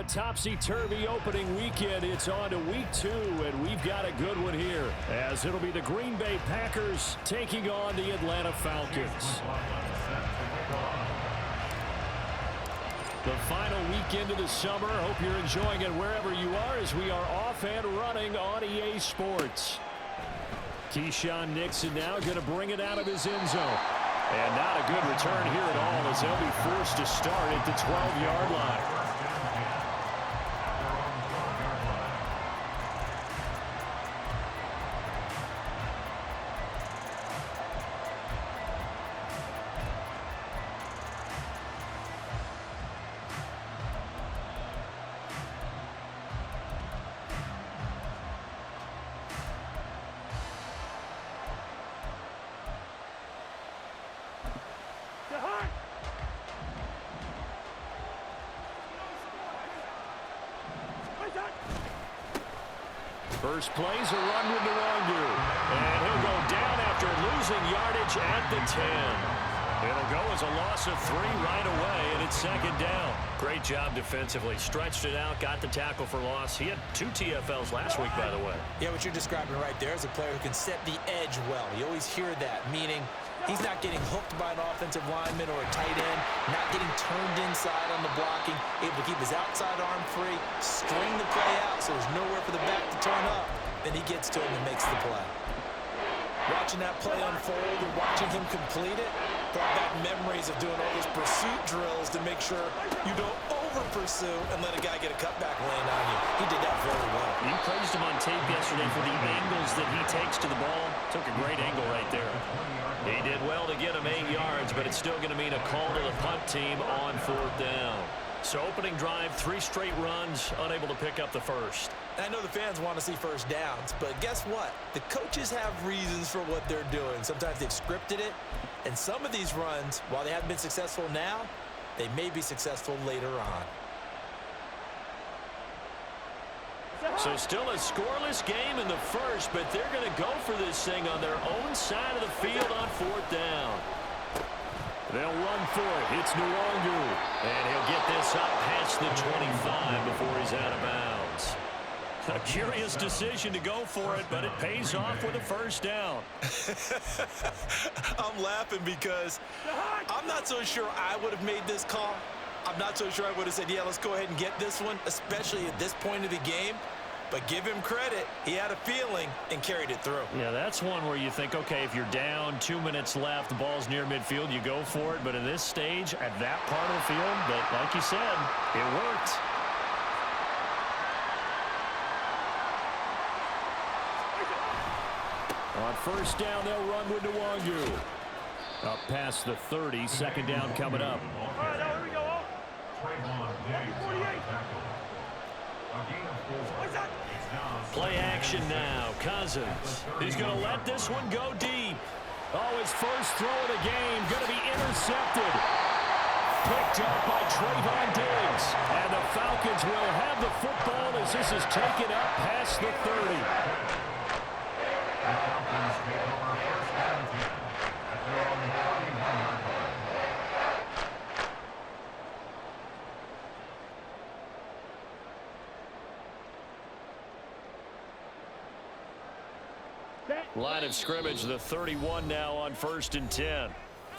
a topsy-turvy opening weekend. It's on to week 2, and we've got a good one here, as it'll be the Green Bay Packers taking on the Atlanta Falcons. The final weekend of the summer. Hope you're enjoying it wherever you are, as we are off and running on EA Sports. Keyshawn Nixon now going to bring it out of his end zone. And not a good return here at all, as they'll be forced to start at the 12-yard line. First play's a run with Nwangu. And he'll go down after losing yardage at the 10. It'll go as a loss of 3 right away, and it's second down. Great job defensively. Stretched it out, got the tackle for loss. He had 2 TFLs last week, by the way. Yeah, what you're describing right there is a player who can set the edge well. You always hear that, meaning he's not getting hooked by an offensive lineman or a tight end, not getting turned inside on the blocking, able to keep his outside arm free, string the play out so there's nowhere for the back to turn up. Then he gets to him and makes the play. Watching that play unfold and watching him complete it brought back memories of doing all those pursuit drills to make sure you don't over-pursue and let a guy get a cutback land on you. He did that very well. You praised him on tape yesterday for the angles that he takes to the ball. Took a great angle right there. He did well to get him 8 yards, but it's still going to mean a call to the punt team on 4th down. So opening drive, 3 straight runs, unable to pick up the first. I know the fans want to see first downs, but guess what? The coaches have reasons for what they're doing. Sometimes they've scripted it, and some of these runs, while they haven't been successful now, they may be successful later on. So still a scoreless game in the first, but they're going to go for this thing on their own side of the field on 4th down. They'll run for it. It's Nwangu. And he'll get this up past the 25 before he's out of bounds. A curious decision to go for it, but it pays off with a first down. I'm laughing because I'm not so sure I would have made this call. I'm not so sure I would have said, yeah, let's go ahead and get this one, especially at this point of the game. But give him credit. He had a feeling and carried it through. Yeah, that's one where you think, okay, if you're down, 2 minutes left, the ball's near midfield, you go for it. But in this stage, at that part of the field, but like you said, it worked. On first down, they'll run with Nwangu. Up past the 30, second down coming up. All right, now here we go. 48. Play action now. Cousins. He's going to let this one go deep. Oh, his first throw of the game going to be intercepted. Picked up by Trayvon Diggs. And the Falcons will have the football as this is taken up past the 30. Line of scrimmage, the 31 now on 1st and 10.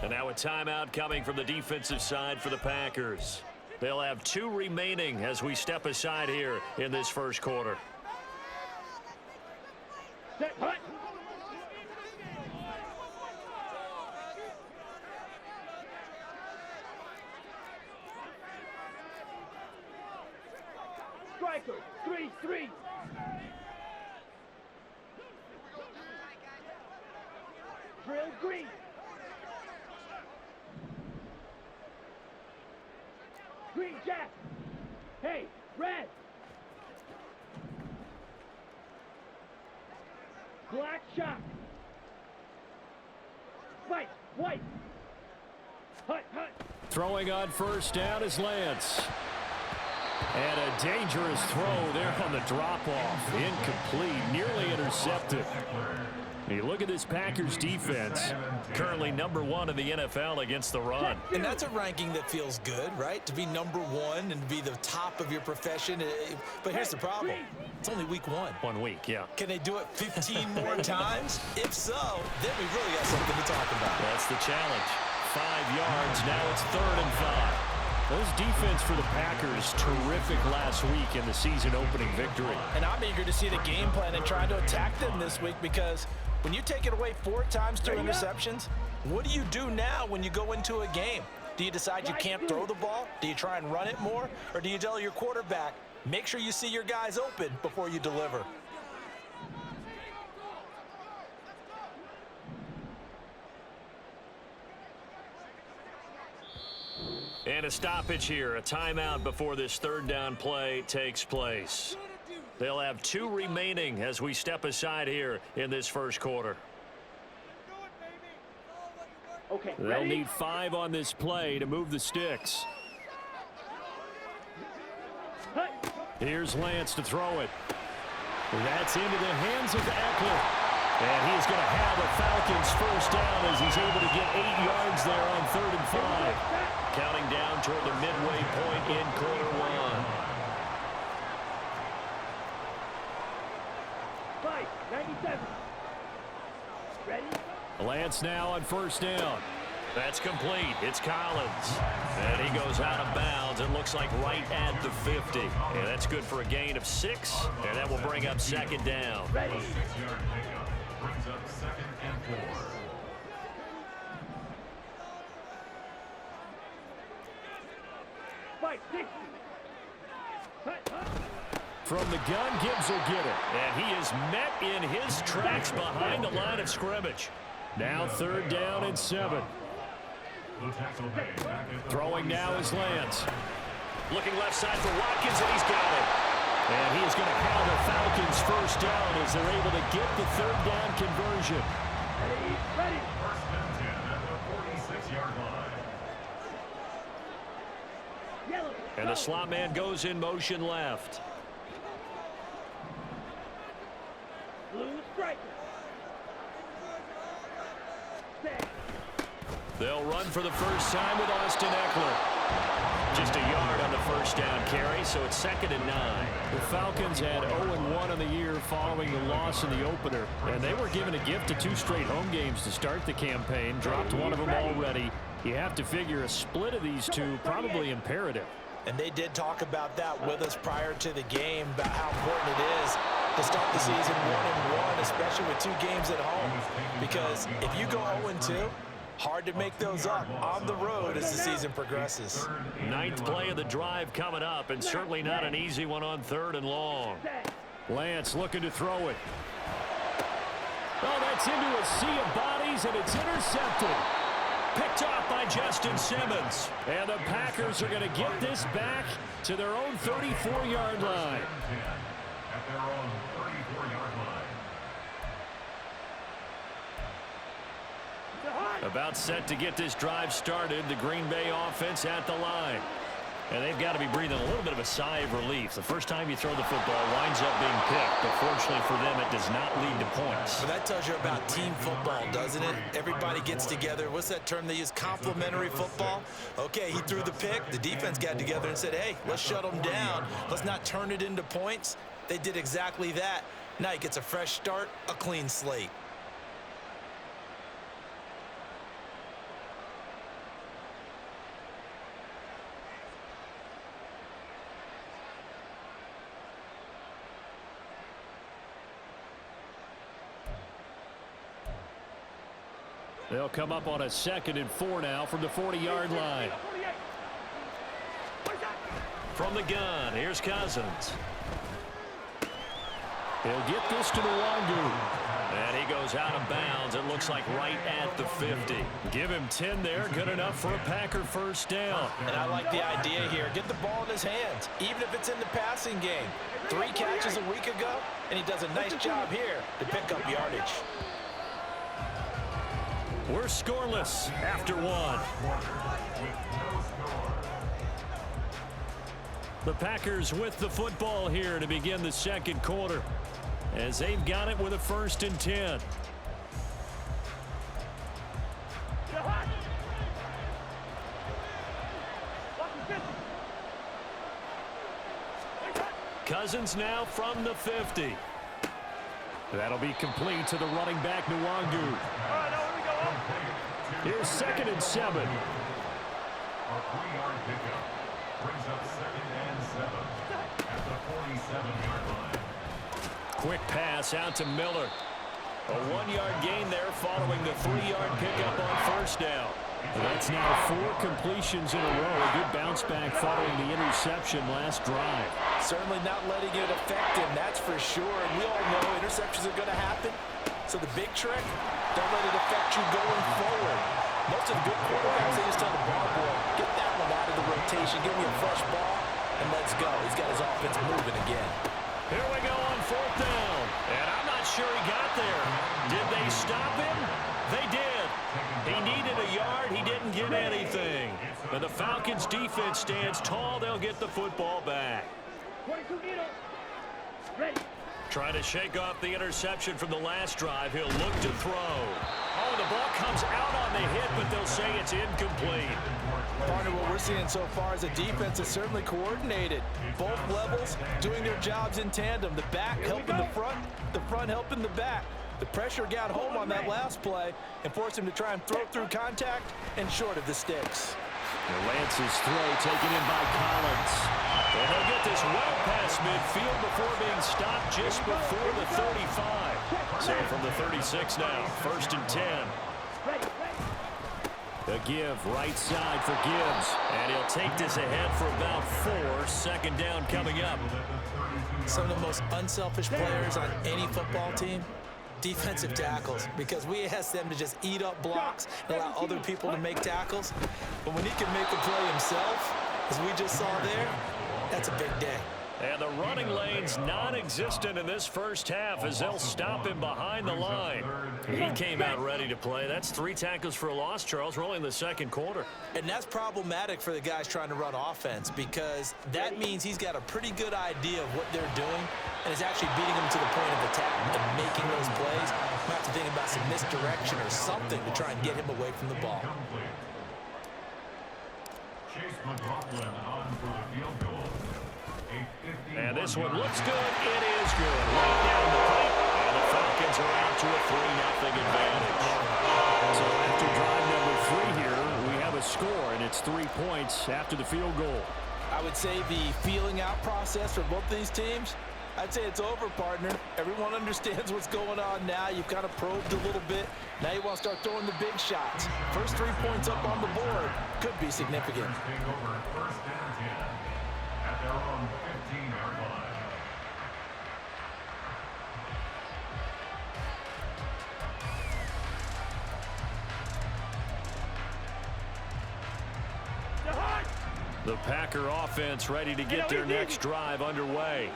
And now a timeout coming from the defensive side for the Packers. They'll have 2 remaining as we step aside here in this first quarter. Striker, 3-3. Drill green. Green jack. Hey, red. Black shock. White, white. Hut, hut. Throwing on first down is Lance. And a dangerous throw there on the drop-off. Incomplete, nearly intercepted. You look at this Packers defense, currently #1 in the NFL against the run. And that's a ranking that feels good, right? To be #1 and be the top of your profession. But here's the problem. It's only week 1. 1 week, yeah. Can they do it 15 more times? If so, then we really got something to talk about. That's the challenge. 5 yards. Now it's 3rd and 5. Those defense for the Packers, terrific last week in the season-opening victory. And I'm eager to see the game plan and try to attack them this week, because when you take it away 4 times, 2 interceptions, what do you do now when you go into a game? Do you decide you can't throw the ball? Do you try and run it more? Or do you tell your quarterback, make sure you see your guys open before you deliver? And a stoppage here, a timeout before this 3rd down play takes place. They'll have 2 remaining as we step aside here in this first quarter. Okay, they'll need 5 on this play to move the sticks. Here's Lance to throw it. That's into the hands of Eckler. And he's going to have a Falcons first down as he's able to get 8 yards there on 3rd and 5. Counting down toward the midway point in quarter 1. 97. Ready? Lance now on 1st down. That's complete. It's Collins. And he goes out of bounds. It looks like right at the 50. And that's good for a gain of 6. And that will bring up 2nd down. Ready? 6-yard pickup brings up 2nd and 4. Fight, 60. From the gun, Gibbs will get it. And he is met in his tracks behind the line of scrimmage. Now 3rd down and 7. Throwing now is Lance. Looking left side for Watkins, and he's got it. And he is going to have the Falcons first down as they're able to get the 3rd down conversion. Ready? First and 10 at the 46-yard line. Yellow. And the slot man goes in motion left. Blue striker. Set. They'll run for the first time with Austin Eckler. Just a yard on the first down carry, so it's 2nd and 9. The Falcons had 0-1 on the year following the loss in the opener, and they were given a gift of 2 straight home games to start the campaign. Dropped one of them already. You have to figure a split of these 2 probably imperative. And they did talk about that with us prior to the game, about how important it is to start the season 1-1, especially with 2 games at home. Because if you go 0-2, hard to make those up on the road as the season progresses. 9th play of the drive coming up, and certainly not an easy one on 3rd and long. Lance looking to throw it. Oh, that's into a sea of bodies, and it's intercepted. Picked off by Justin Simmons. And the Packers are going to get this back to their own 34-yard line. At their own 34-yard line. About set to get this drive started. The Green Bay offense at the line. And they've got to be breathing a little bit of a sigh of relief. The first time you throw the football winds up being picked, but fortunately for them, it does not lead to points. But that tells you about team football, doesn't it? Everybody gets together. What's that term they use? Complementary football? Okay, he threw the pick. The defense got together and said, hey, let's shut them down. Let's not turn it into points. They did exactly that. Now he gets a fresh start, a clean slate. They'll come up on a 2nd and 4 now from the 40-yard line. From the gun, here's Cousins. He'll get this to the Wandu. And he goes out of bounds. It looks like right at the 50. Give him 10 there. Good enough for a Packer first down. And I like the idea here. Get the ball in his hands, even if it's in the passing game. 3 catches a week ago, and he does a nice job here to pick up yardage. We're scoreless after 1. The Packers with the football here to begin the second quarter, as they've got it with a 1st and 10. Cousins now from the 50. That'll be complete to the running back, Nwangu. Here's 2nd and 7. A 3-yard pickup brings up 2nd and 7 at the 47-yard line. Quick pass out to Miller. A 1-yard gain there following the 3-yard pickup on 1st down. That's now 4 completions in a row. A good bounce back following the interception last drive. Certainly not letting it affect him, that's for sure. And we all know interceptions are going to happen. So the big trick, don't let it affect you going forward. Most of the good quarterbacks, they just tell the ball boy, get that one out of the rotation, give me a fresh ball, and let's go. He's got his offense moving again. Here we go on 4th down. And I'm not sure he got there. Did they stop him? They did. He needed a yard. He didn't get anything. And the Falcons defense stands tall. They'll get the football back. 22 needle. Ready. Trying to shake off the interception from the last drive. He'll look to throw. Oh, the ball comes out on the hit, but they'll say it's incomplete. Partner, what we're seeing so far is a defense is certainly coordinated. Both levels doing their jobs in tandem. The back helping the front helping the back. The pressure got home on that last play and forced him to try and throw through contact and short of the sticks. Lance's throw taken in by Collins. And they'll get this well past midfield before being stopped just before the 35. So from the 36 now, 1st and 10. The give right side for Gibbs. And he'll take this ahead for about 4. 2nd down coming up. Some of the most unselfish players on any football team, defensive tackles, because we ask them to just eat up blocks and allow other people to make tackles. But when he can make a play himself, as we just saw there, that's a big day. And the running lane's non-existent in this first half as they'll stop him behind the line. He came out ready to play. That's 3 tackles for a loss, Charles. We're only in the second quarter. And that's problematic for the guys trying to run offense, because that means he's got a pretty good idea of what they're doing and is actually beating them to the point of attack and making those plays. Might have to think about some misdirection or something to try and get him away from the ball. Chase McLaughlin on for the field goal. And this one looks good. It is good. Right down the pipe. And the Falcons are out to a 3-0 advantage. So after drive number 3 here, we have a score, and it's 3 points after the field goal. I would say the feeling out process for both these teams, I'd say it's over, partner. Everyone understands what's going on now. You've kind of probed a little bit. Now you want to start throwing the big shots. First 3 points up on the board could be significant. Take over 1st and 10 at their own 15-yard line. The Packer offense ready to get their next drive underway.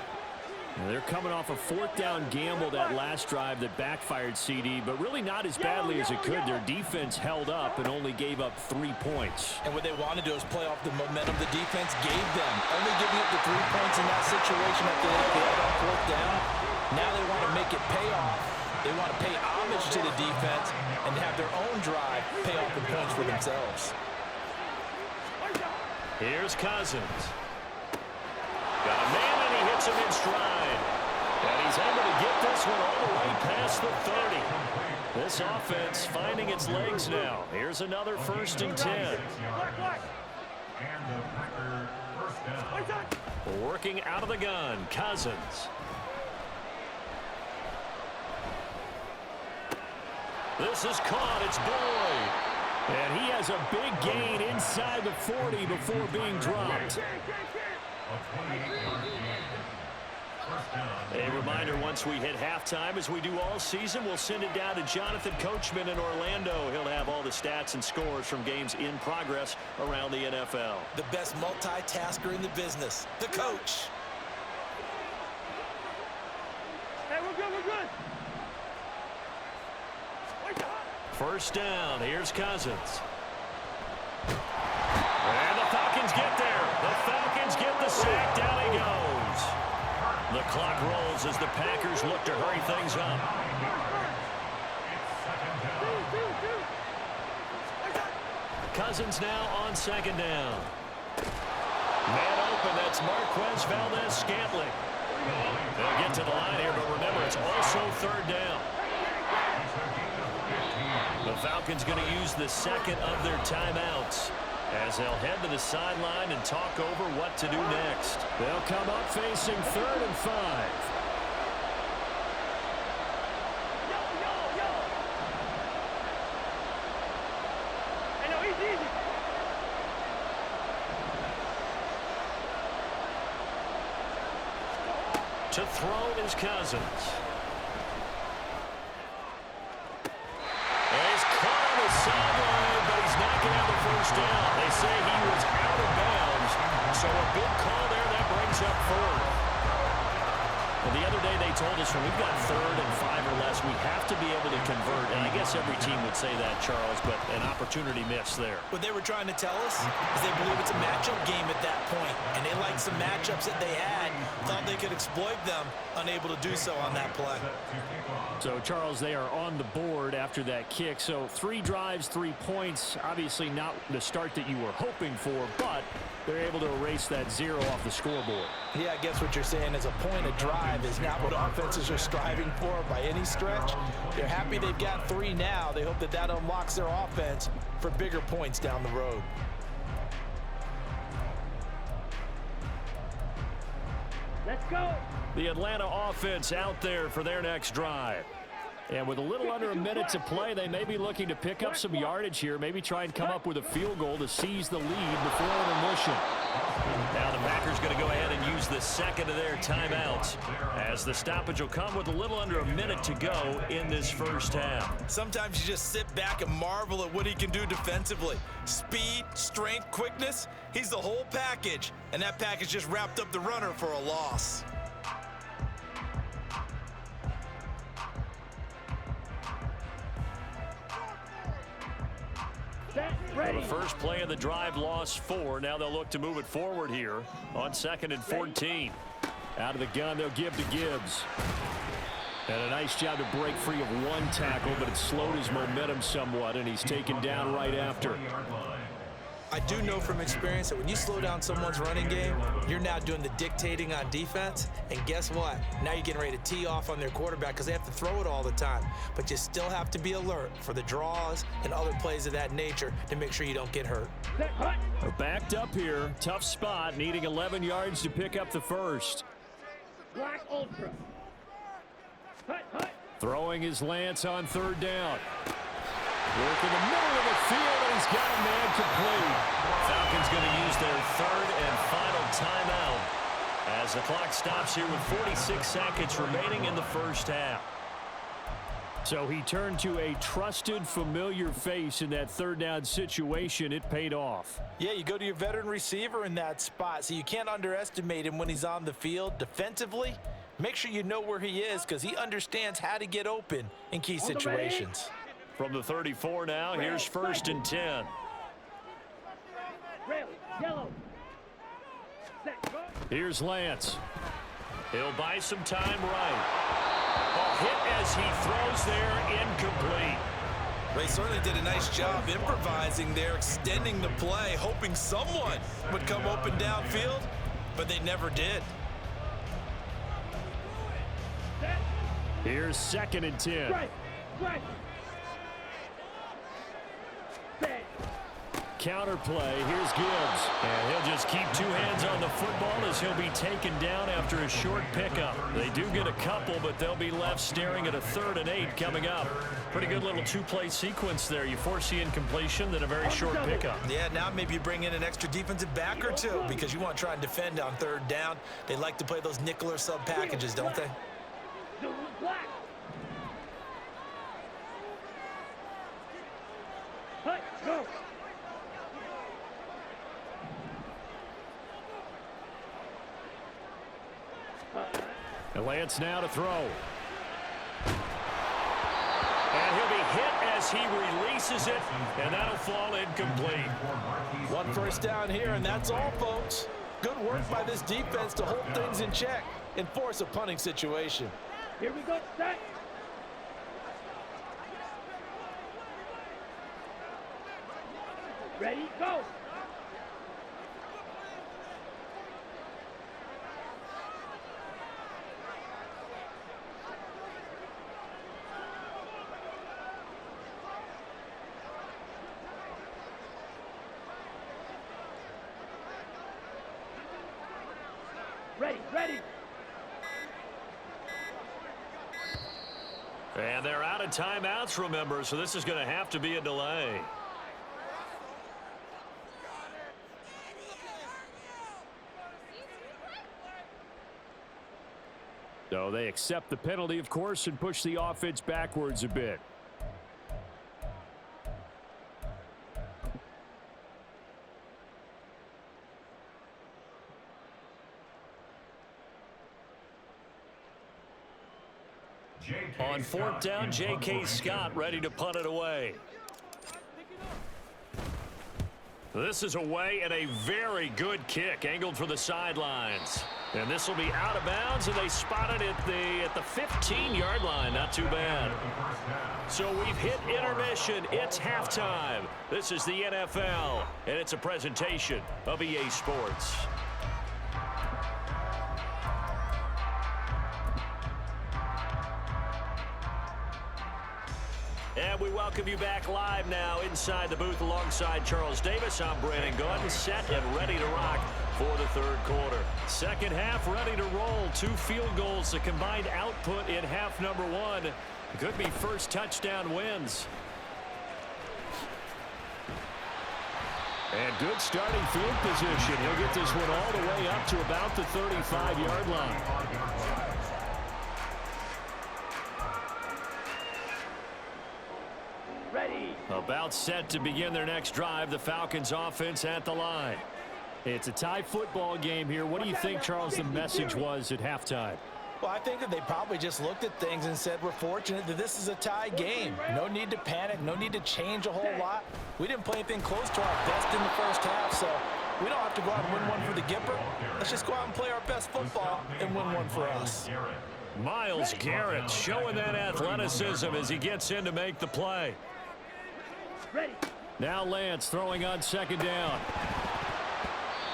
And they're coming off a 4th down gamble that last drive that backfired CD, but really not as badly as it could. Their defense held up and only gave up 3 points. And what they want to do is play off the momentum the defense gave them. Only giving up the 3 points in that situation after they failed on 4th down. Now they want to make it pay off. They want to pay homage to the defense and have their own drive pay off the points for themselves. Here's Cousins. Got a man, and he hits him in stride. And he's able to get this one all the way past the 30. This offense finding its legs now. Here's another 1st and 10. And the Packer 1st down. Working out of the gun, Cousins. This is caught. It's Boyd. And he has a big gain inside the 40 before being dropped. A reminder, once we hit halftime, as we do all season, we'll send it down to Jonathan Coachman in Orlando. He'll have all the stats and scores from games in progress around the NFL. The best multitasker in the business, the coach. Hey, we're good, we're good. 1st down. Here's Cousins. And the Falcons get there. The Falcons get the sack down clock rolls as the Packers look to hurry things up. Cousins now on second down. Man open, that's Marquez Valdez-Scantling. They'll get to the line here, but remember, it's also third down. The Falcons going to use the second of their timeouts as they'll head to the sideline and talk over what to do next. They'll come up facing 3rd and 5. To throw is Cousins. And he's caught on the sideline, but he's not going to have the first down. They say he was out of bounds, so a big call there that brings up 4th. And the other day they told us when we've got 3rd and 5 or less, we have to be able to convert. And I guess every team would say that, Charles, but an opportunity missed there. What they were trying to tell us is they believe it's a matchup game at that point, and they liked some matchups that they had, thought they could exploit them, unable to do so on that play. So, Charles, they are on the board after that kick. So 3 drives, 3 points. Obviously not the start that you were hoping for, but they're able to erase that 0 off the scoreboard. Yeah, I guess what you're saying is a point of drive is not what offenses are striving for by any stretch. They're happy they've got 3 now. They hope that that unlocks their offense for bigger points down the road. Let's go. The Atlanta offense out there for their next drive. And with a little under a minute to play, they may be looking to pick up some yardage here, maybe try and come up with a field goal to seize the lead before intermission. Now the Packers going to go ahead and use the second of their timeouts as the stoppage will come with a little under a minute to go in this first half. Sometimes you just sit back and marvel at what he can do defensively. Speed, strength, quickness, he's the whole package. And that package just wrapped up the runner for a loss. The first play of the drive lost 4. Now they'll look to move it forward here on 2nd and 14. Out of the gun, they'll give to Gibbs. And a nice job to break free of 1 tackle, but it slowed his momentum somewhat, and he's taken down right after. I do know from experience that when you slow down someone's running game, you're now doing the dictating on defense. And guess what? Now you're getting ready to tee off on their quarterback because they have to throw it all the time. But you still have to be alert for the draws and other plays of that nature to make sure you don't get hurt. They're backed up here. Tough spot, needing 11 yards to pick up the first. Black Ultra. Throwing is Lance on 3rd down. Work in the middle of the field, and he's got a man complete. Falcons going to use their 3rd and final timeout as the clock stops here with 46 seconds remaining in the first half. So he turned to a trusted, familiar face in that 3rd down situation. It paid off. Yeah, you go to your veteran receiver in that spot, so you can't underestimate him when he's on the field. Defensively, make sure you know where he is because he understands how to get open in key situations. From the 34 now, here's 1st and 10. Red, yellow. Here's Lance. He'll buy some time right. A hit as he throws there, incomplete. They certainly did a nice job improvising there, extending the play, hoping someone would come open downfield, but they never did. Here's 2nd and 10. Right. Counter play. Here's Gibbs. And he'll just keep 2 hands on the football as he'll be taken down after a short pickup. They do get a couple, but they'll be left staring at a 3rd and 8 coming up. Pretty good little 2-play sequence there. You force the incompletion, then a very short pickup. Yeah, now maybe you bring in an extra defensive back or 2 because you want to try and defend on 3rd down. They like to play those nickel or sub packages, don't they? Black. Go. And Lance now to throw. And he'll be hit as he releases it, and that'll fall incomplete. 1 first down here, and that's all, folks. Good work by this defense to hold things in check. and force a punting situation. Here we go, set. Ready, go. Ready, ready. And they're out of timeouts, remember, so this is going to have to be a delay. So they accept the penalty, of course, and push the offense backwards a bit. On fourth down, J.K. Scott ready to punt it away. This is away and a very good kick angled for the sidelines. And this will be out of bounds, and they spot it at the 15-yard line. Not too bad. So we've hit intermission. It's halftime. This is the NFL, and it's a presentation of EA Sports. And we welcome you back live now inside the booth alongside Charles Davis. I'm Brandon Gordon, set and ready to rock for the third quarter. Second half ready to roll. 2 field goals, the combined output in half number 1. Could be first touchdown wins. And good starting field position. He'll get this one all the way up to about the 35-yard line. Ready. About set to begin their next drive. The Falcons offense at the line. It's a tie football game here. What do you think, Charles, the message was at halftime? Well, I think that they probably just looked at things and said, we're fortunate that this is a tie game. No need to panic. No need to change a whole lot. We didn't play anything close to our best in the first half, so we don't have to go out and win one for the Gipper. Let's just go out and play our best football and win one for us. Myles Garrett showing that athleticism as he gets in to make the play. Ready. Now Lance throwing on second down.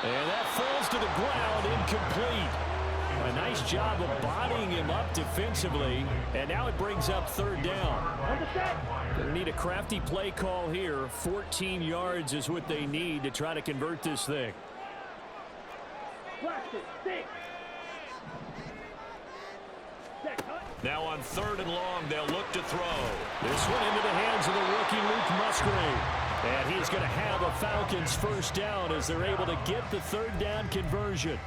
And that falls to the ground, incomplete. A nice job of bodying him up defensively. And now it brings up third down. They need a crafty play call here. 14 yards is what they need to try to convert this thing. Now on third and long, they'll look to throw. This one into the hands of the rookie Luke Musgrave. And he's going to have a Falcons first down as they're able to get the third down conversion.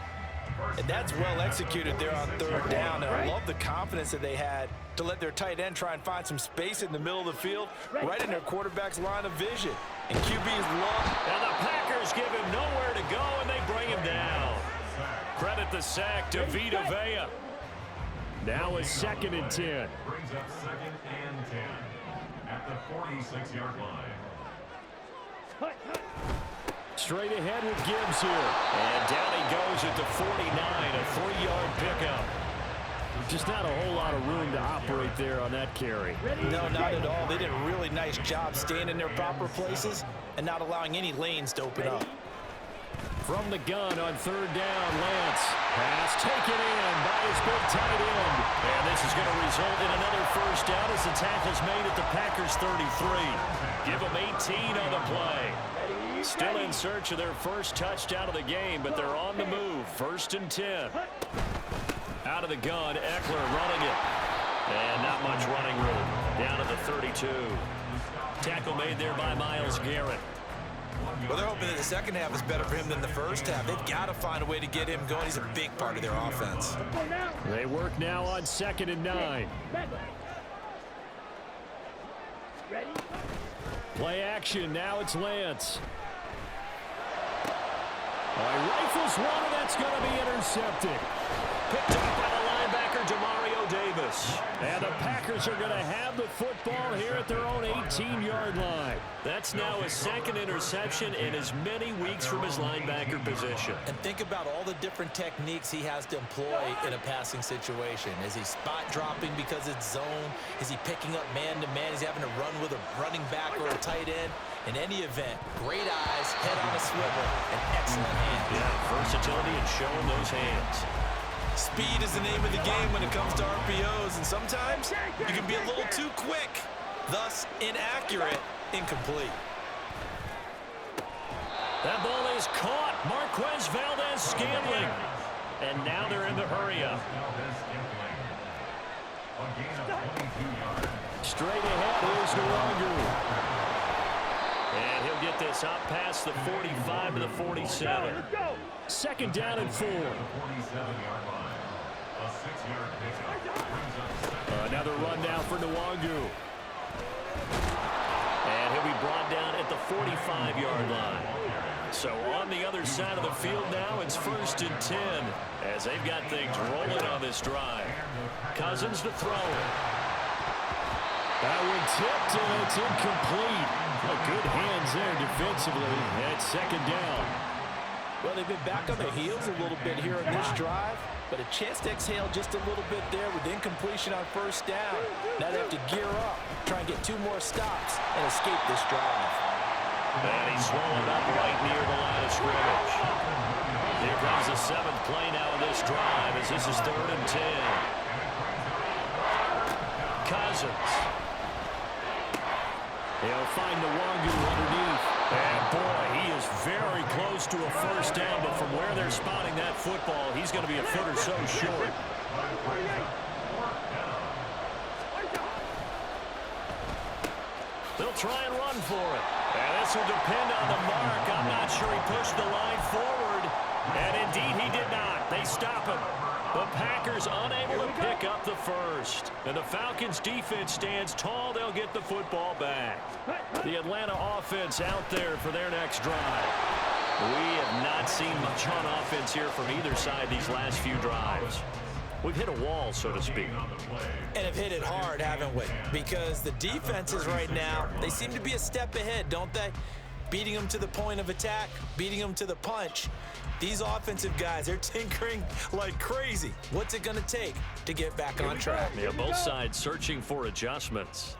And that's well executed there on third down. And I love the confidence that they had to let their tight end try and find some space in the middle of the field, right in their quarterback's line of vision. And QB's look. And the Packers give him nowhere to go, and they bring him down. Credit the sack to Vita Vea. Now it's 2nd and 10. Brings up 2nd and 10 at the 46-yard line. Straight ahead with Gibbs here. And down he goes at the 49, a 3-yard pickup. Just not a whole lot of room to operate there on that carry. No, not at all. They did a really nice job staying in their proper places and not allowing any lanes to open up. From the gun on third down, Lance. Pass taken in by his big tight end. And this is going to result in another first down as the tackle's made at the Packers 33. Give them 18 on the play. Still in search of their first touchdown of the game, but they're on the move. 1st and 10. Out of the gun, Eckler running it. And not much running room. Down at the 32. Tackle made there by Myles Garrett. Well, they're hoping that the second half is better for him than the first half. They've got to find a way to get him going. He's a big part of their offense. They work now on 2nd and 9. Ready. Play action. Now it's Lance. Rifles one, and that's going to be intercepted. Picked up by the linebacker, Demario Davis. And the Packers are going to have the football here at their own 18-yard line. That's now his second interception in as many weeks from his linebacker position. And think about all the different techniques he has to employ in a passing situation. Is he spot dropping because it's zone? Is he picking up man-to-man? Is he having to run with a running back or a tight end? In any event, great eyes, head on a swivel, and excellent hands. Yeah, versatility and showing those hands. Speed is the name of the game when it comes to RPOs, and sometimes you can be a little too quick, thus inaccurate, incomplete. That ball is caught. Marquez Valdez-Scantling. And now they're in the hurry-up. Straight ahead, here's Nwangu. And he'll get this up past the 45 to the 47. Second down and 4. Another run now for Nwangu. And he'll be brought down at the 45-yard line. So on the other side of the field now, it's 1st and 10 as they've got things rolling on this drive. Cousins to throw. That one tipped, and it's incomplete. Good hands there defensively at second down. Well, they've been back on their heels a little bit here in this drive, but a chance to exhale just a little bit there with incompletion on first down. Now they have to gear up, try and get 2 more stops, and escape this drive. And he's swallowed up right near the line of scrimmage. Here comes the 7th play now of this drive as this is 3rd and 10. Cousins. He'll find Nwangu underneath. And boy, he is very close to a first down, but from where they're spotting that football, he's going to be a foot or so short. They'll try and run for it. And this will depend on the mark. I'm not sure he pushed the line forward. And indeed, he did not. They stop him. The Packers unable to pick up the first. And the Falcons defense stands tall. They'll get the football back. The Atlanta offense out there for their next drive. We have not seen much on offense here from either side these last few drives. We've hit a wall, so to speak. And have hit it hard, haven't we? Because the defenses right now, they seem to be a step ahead, don't they? Beating them to the point of attack, beating them to the punch. These offensive guys, they're tinkering like crazy. What's it going to take to get back on track? Yeah, both sides searching for adjustments.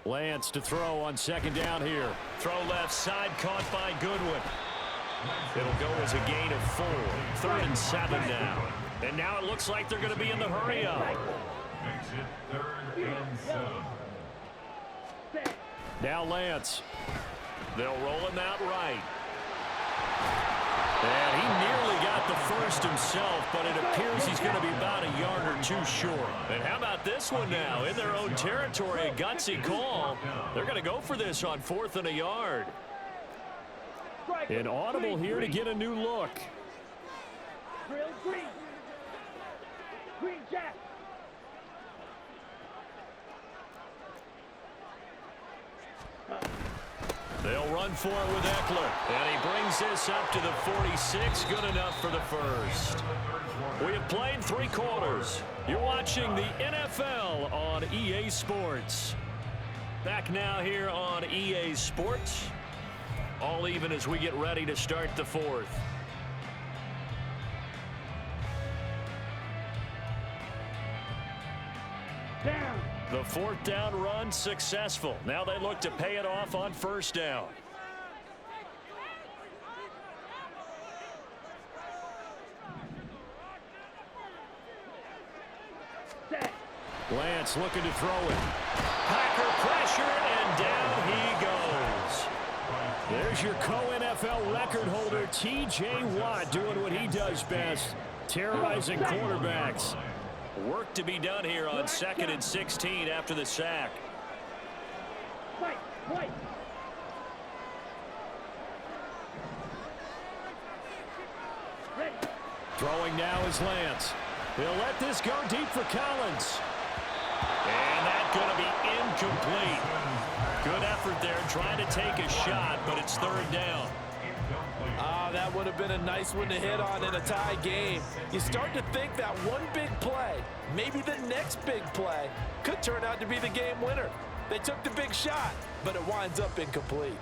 Lance to throw on second down here. Throw left side, caught by Goodwin. It'll go as a gain of 4. 3rd and 7 now. And now it looks like they're going to be in the hurry-up. Makes it 3rd and 7. Now Lance. They'll roll him out right. And he nearly got the first himself, but it appears he's going to be about a yard or 2 short. And how about this one now? In their own territory, a gutsy call. They're going to go for this on 4th and a yard. An audible here to get a new look. Green. Green Jack. They'll run for it with Eckler. And he brings this up to the 46. Good enough for the first. We have played 3 quarters. You're watching the NFL on EA Sports. Back now here on EA Sports. All even as we get ready to start the 4th. Down. The 4th down run successful. Now they look to pay it off on 1st down. Set. Lance looking to throw it. Packer pressure, and down he goes. There's your co-NFL record holder, T.J. Watt, doing what he does best, terrorizing quarterbacks. Work to be done here on 2nd and 16 after the sack. White. Ready. Throwing now is Lance. He'll let this go deep for Collins. And that's going to be incomplete. Good effort there trying to take a shot, but it's 3rd down. That would have been a nice one to hit on in a tie game. You start to think that one big play, maybe the next big play, could turn out to be the game winner. They took the big shot, but it winds up incomplete.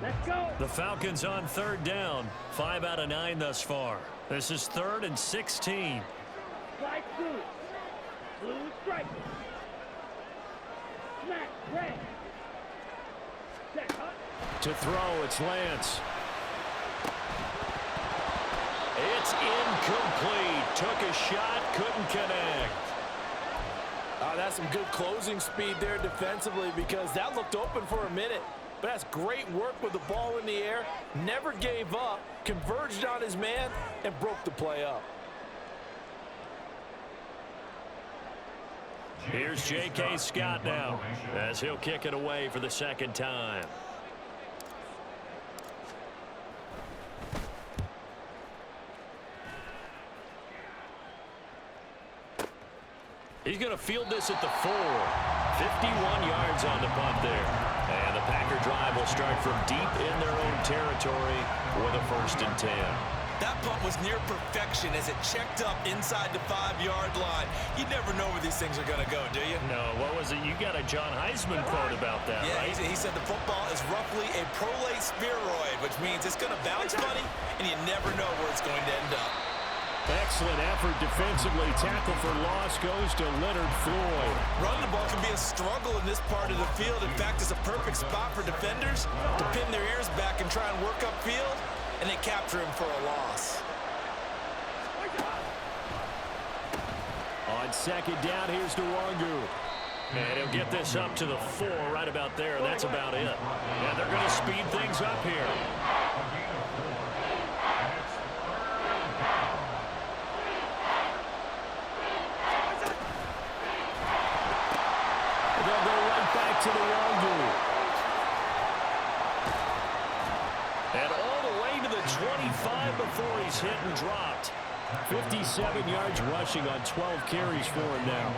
Let's go. The Falcons on third down. 5 out of 9 thus far. This is 3rd and 16. Slide through. Blue strike. Smack. Red. Set up. To throw, it's Lance. It's incomplete. Took a shot, couldn't connect. That's some good closing speed there defensively because that looked open for a minute. But that's great work with the ball in the air. Never gave up, converged on his man, and broke the play up. Here's J.K. Scott now as he'll kick it away for the second time. He's going to field this at the 4. 51 yards on the punt there. And the Packer drive will start from deep in their own territory with a 1st and 10. That punt was near perfection as it checked up inside the 5-yard line. You never know where these things are going to go, do you? No, what was it? You got a John Heisman quote about that, yeah, right? He said the football is roughly a prolate spheroid, which means it's going to bounce funny, and you never know where it's going to end up. Excellent effort defensively. Tackle for loss goes to Leonard Floyd. Running the ball can be a struggle in this part of the field. In fact, it's a perfect spot for defenders to pin their ears back and try and work upfield, and they capture him for a loss. On second down, here's Nwangu. And he'll get this up to the 4 right about there. That's about it. And they're going to speed things up here. They'll go right back to Nwangu. And all the way to the 25 before he's hit and dropped. 57 yards rushing on 12 carries for him now.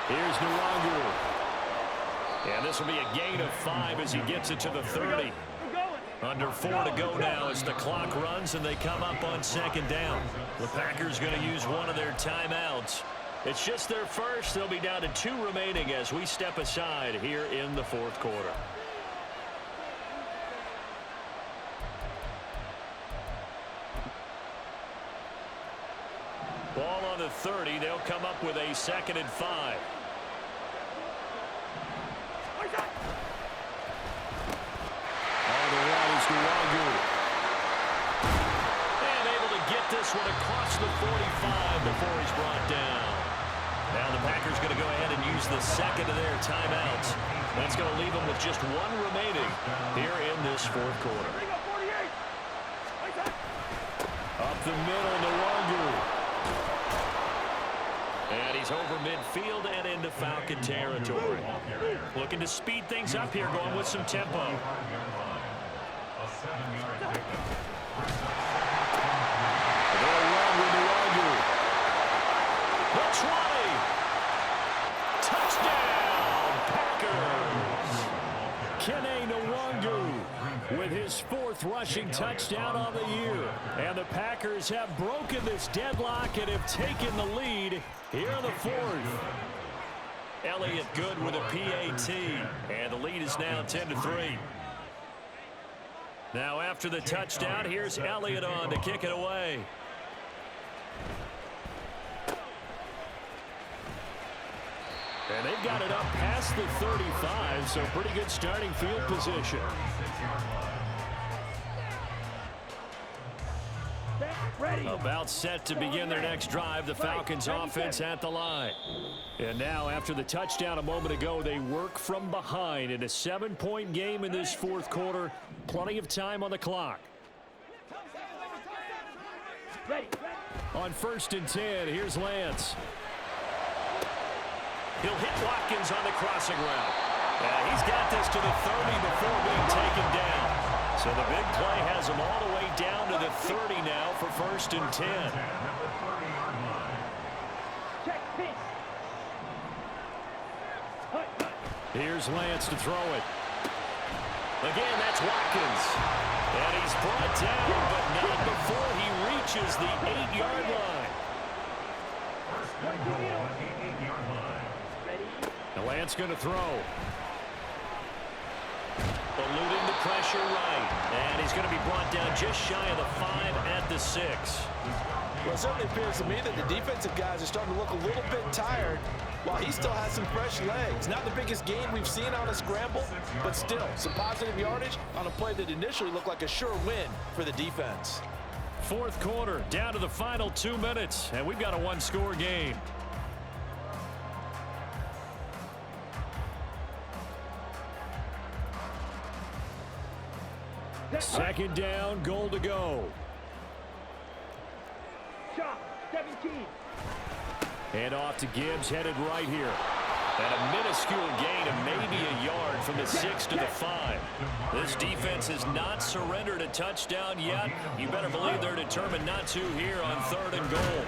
Here's Nwangu. And this will be a gain of 5 as he gets it to the 30. Under 4 to go now as the clock runs and they come up on second down. The Packers going to use one of their timeouts. It's just their first. They'll be down to 2 remaining as we step aside here in the 4th quarter. Ball on the 30. They'll come up with a 2nd and 5. On the run is Nwangu. And able to get this one across the 45 before he's brought down. Now the Packers going to go ahead and use the 2nd of their timeouts. That's going to leave them with just 1 remaining here in this 4th quarter. Up the middle, Nwangu. And he's over midfield and into Falcon territory. Looking to speed things up here, going with some tempo. A 7-yard pickup. They'll run with Nwangu. The 20. Touchdown, Packers. Kene Nwangu with his 4th rushing touchdown on the year. And the Packers have broken this deadlock and have taken the lead here in the 4th. Elliott good with a PAT. And the lead is now 10-3. Now after the touchdown, here's Elliott on to kick it away. And they've got it up past the 35, so pretty good starting field position. About set to begin their next drive. The Falcons offense at the line. And now after the touchdown a moment ago, they work from behind in a 7-point game in this 4th quarter. Plenty of time on the clock. On 1st and 10, here's Lance. He'll hit Watkins on the crossing route. He's got this to the 30 before being taken down. So the big play has him all the way down to the 30 now for 1st and 10. Check pitch. Here's Lance to throw it. Again, that's Watkins. And he's brought down, but not before he reaches the 8-yard line. First and goal at the 8-yard line. Now Lance going to throw. Eluding the pressure right. And he's going to be brought down just shy of the 5 at the 6. Well, it certainly appears to me that the defensive guys are starting to look a little bit tired while he still has some fresh legs. Not the biggest gain we've seen on a scramble, but still some positive yardage on a play that initially looked like a sure win for the defense. Fourth quarter, down to the final 2 minutes, and we've got a one-score game. Second down, goal to go. Shot, 17. And off to Gibbs, headed right here. And a minuscule gain of maybe a yard from the 6 to the 5. This defense has not surrendered a touchdown yet. You better believe they're determined not to here on 3rd and goal.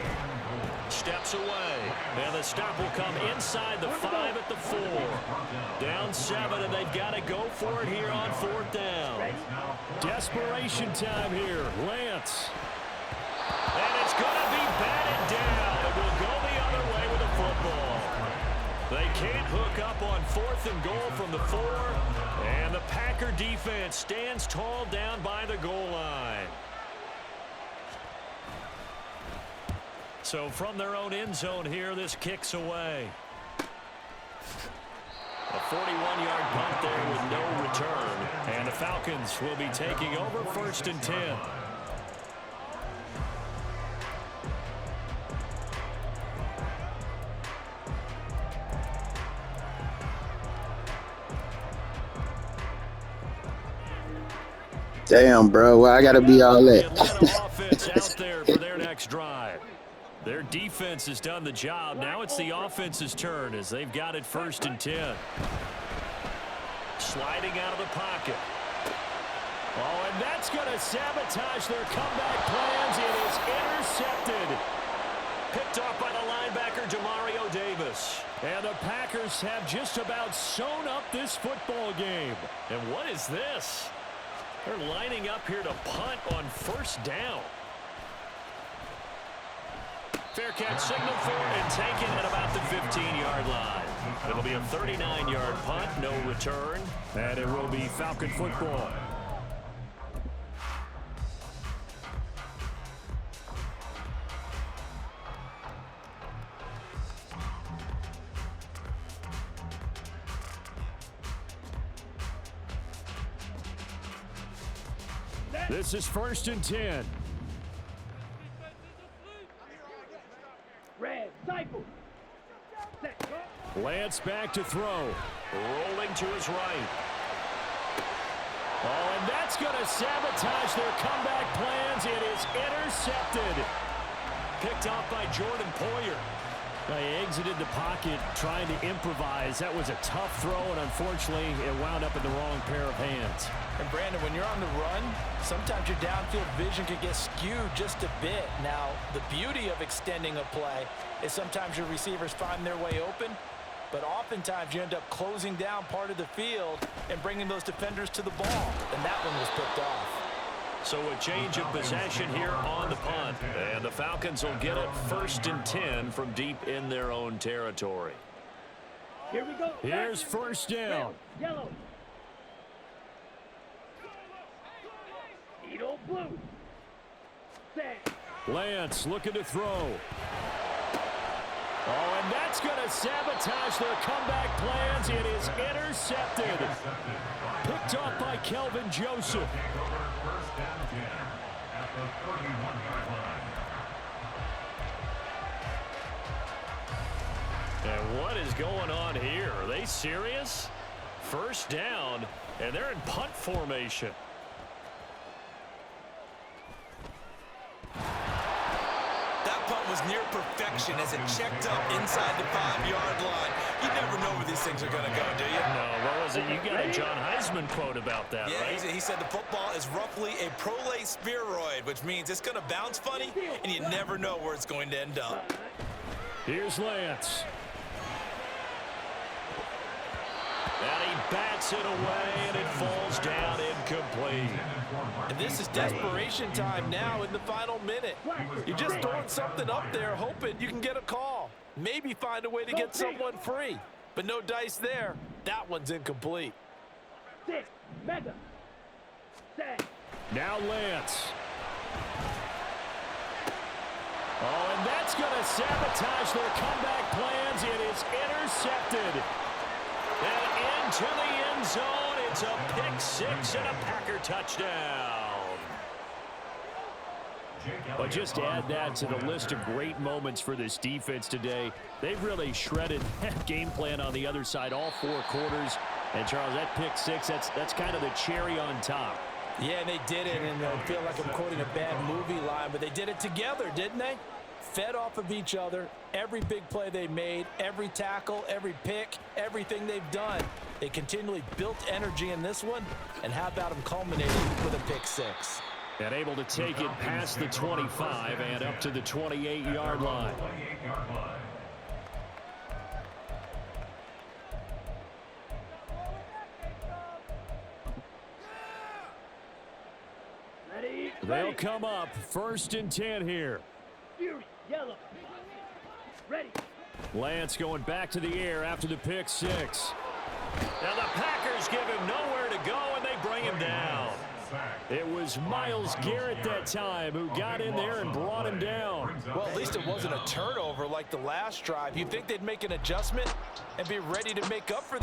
Steps away. And the stop will come inside the 5 at the 4. Down 7, and they've got to go for it here on 4th down. Desperation time here. Lance. And it's going to be batted down. It will go the other way with the football. They can't hook up on 4th and goal from the 4. And the Packer defense stands tall down by the goal line. So from their own end zone here, this kicks away. A 41-yard punt there with no return. And the Falcons will be taking over 1st and 10. Damn, bro. Well, I got to be all The that. Atlanta offense out there for their next drive. Their defense has done the job. Now it's the offense's turn as they've got it 1st and 10. Sliding out of the pocket. Oh, and that's going to sabotage their comeback plans. It is intercepted. Picked off by the linebacker, Demario Davis. And the Packers have just about sewn up this football game. And what is this? They're lining up here to punt on 1st down. Fair catch signal for and taken at about the 15-yard line. It'll be a 39-yard punt, no return. And it will be Falcon football. This is 1st and 10. Red, cycle. Set, go. Lance back to throw. Rolling to his right. Oh, and that's going to sabotage their comeback plans. It is intercepted. Picked off by Jordan Poyer. They exited the pocket trying to improvise. That was a tough throw, and unfortunately, it wound up in the wrong pair of hands. And Brandon, when you're on the run, sometimes your downfield vision can get skewed just a bit. Now, the beauty of extending a play is sometimes your receivers find their way open, but oftentimes you end up closing down part of the field and bringing those defenders to the ball, and that one was picked off. So a change of possession here on the punt, and the Falcons will get it 1st and 10 from deep in their own territory. Here we go. Here's 1st down. Yellow. Needle blue. Set. Lance looking to throw. Oh, and that's going to sabotage their comeback plans. It is intercepted. Picked off by Kelvin Joseph. First and 10 at the 31-yard line. And what is going on here? Are they serious? 1st down, and they're in punt formation. That punt was near perfection as it checked up inside the 5-yard line. You never know where these things are going to go, do you? No, what was it? You got a John Heisman quote about that, Yeah, right? he said the football is roughly a prolate spheroid, which means it's going to bounce funny, and you never know where it's going to end up. Here's Lance. bats it away, and it falls down incomplete. And this is desperation time now in the final minute. You're just throwing something up there, hoping you can get a call. Maybe find a way to get someone free. But no dice there. That one's incomplete. Six. Mega. Set. Now Lance. Oh, and that's going to sabotage their comeback plans. It is intercepted. And into the end zone. It's a pick six and a Packer touchdown. But just to add that to the list of great moments for this defense today, they've really shredded that game plan on the other side all 4 quarters. And, Charles, that pick six, that's kind of the cherry on top. Yeah, and they did it, and I feel like I'm quoting a bad movie line, but they did it together, didn't they? Fed off of each other, every big play they made, every tackle, every pick, everything they've done. They continually built energy in this one, and how about them culminating with a pick six? And able to take it past the 25 and up to the 28-yard line. Ready. They'll come up 1st and 10 here. Fury. Yellow. Ready. Lance going back to the air after the pick six. Now the Packers give him nowhere to go, and they bring him down. It was Myles Garrett that time who got in there and brought him down. Well, at least it wasn't a turnover like the last drive. You'd think they'd make an adjustment and be ready to make up for that.